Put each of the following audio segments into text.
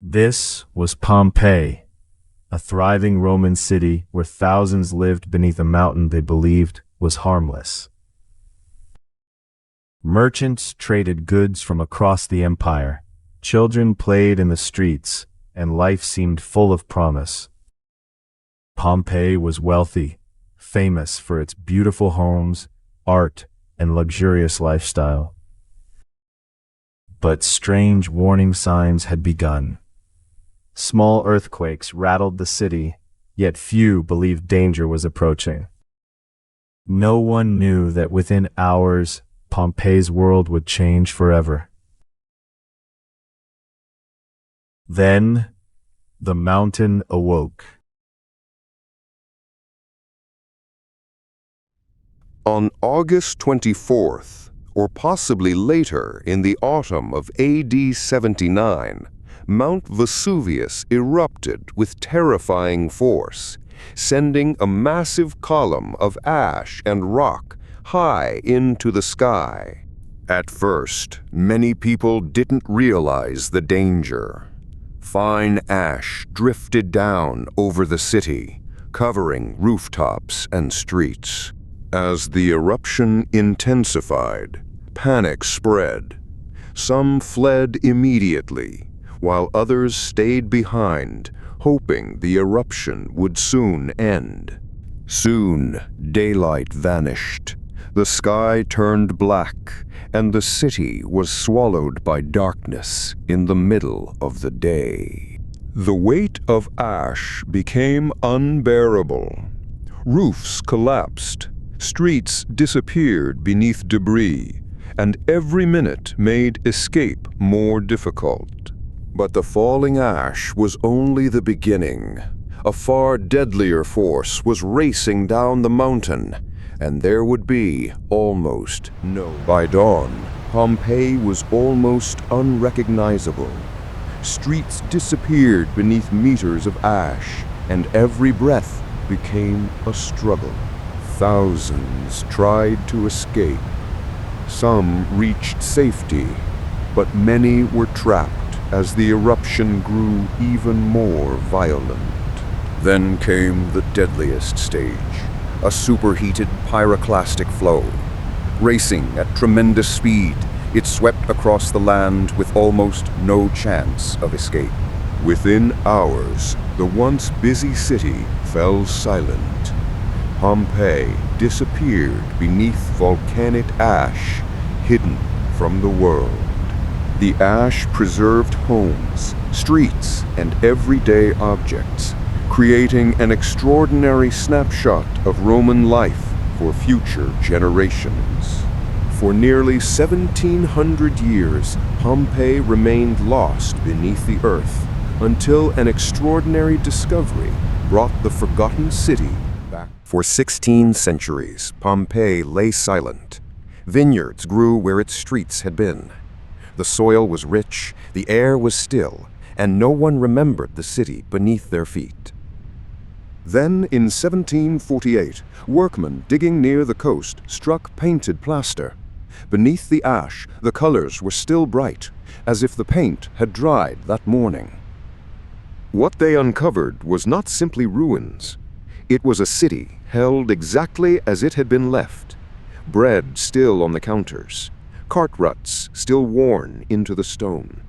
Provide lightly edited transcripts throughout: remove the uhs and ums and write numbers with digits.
This was Pompeii, a thriving Roman city where thousands lived beneath a mountain they believed was harmless. Merchants traded goods from across the empire, children played in the streets, and life seemed full of promise. Pompeii was wealthy, famous for its beautiful homes, art, and luxurious lifestyle. But strange warning signs had begun. Small earthquakes rattled the city, yet few believed danger was approaching. No one knew that within hours, Pompeii's world would change forever. Then, the mountain awoke. On August 24th, or possibly later in the autumn of AD 79, Mount Vesuvius erupted with terrifying force, sending a massive column of ash and rock high into the sky. At first, many people didn't realize the danger. Fine ash drifted down over the city, covering rooftops and streets. As the eruption intensified, panic spread. Some fled immediately, while others stayed behind, hoping the eruption would soon end. Soon, daylight vanished. The sky turned black, and the city was swallowed by darkness in the middle of the day. The weight of ash became unbearable. Roofs collapsed, streets disappeared beneath debris, and every minute made escape more difficult. But the falling ash was only the beginning. A far deadlier force was racing down the mountain, and there would be almost no. By dawn, Pompeii was almost unrecognizable. Streets disappeared beneath meters of ash, and every breath became a struggle. Thousands tried to escape. Some reached safety, but many were trapped as the eruption grew even more violent. Then came the deadliest stage, a superheated pyroclastic flow. Racing at tremendous speed, it swept across the land with almost no chance of escape. Within hours, the once busy city fell silent. Pompeii disappeared beneath volcanic ash, hidden from the world. The ash preserved homes, streets, and everyday objects, creating an extraordinary snapshot of Roman life for future generations. For nearly 1,700 years, Pompeii remained lost beneath the earth until an extraordinary discovery brought the forgotten city back. For 16 centuries, Pompeii lay silent. Vineyards grew where its streets had been. The soil was rich, the air was still, and no one remembered the city beneath their feet. Then, in 1748, workmen digging near the coast struck painted plaster. Beneath the ash, the colors were still bright, as if the paint had dried that morning. What they uncovered was not simply ruins. It was a city held exactly as it had been left. Bread still on the counters, cart ruts still worn into the stone.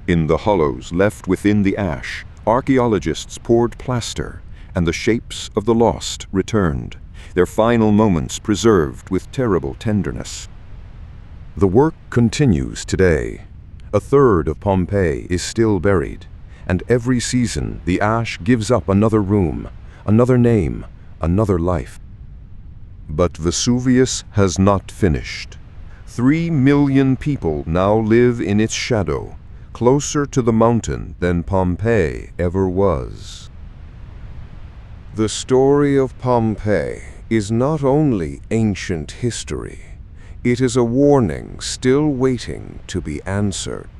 In the hollows left within the ash, archaeologists poured plaster, and the shapes of the lost returned, their final moments preserved with terrible tenderness. The work continues today. A third of Pompeii is still buried, and every season the ash gives up another room, another name, another life. But Vesuvius has not finished. 3 million people now live in its shadow, closer to the mountain than Pompeii ever was. The story of Pompeii is not only ancient history, it is a warning still waiting to be answered.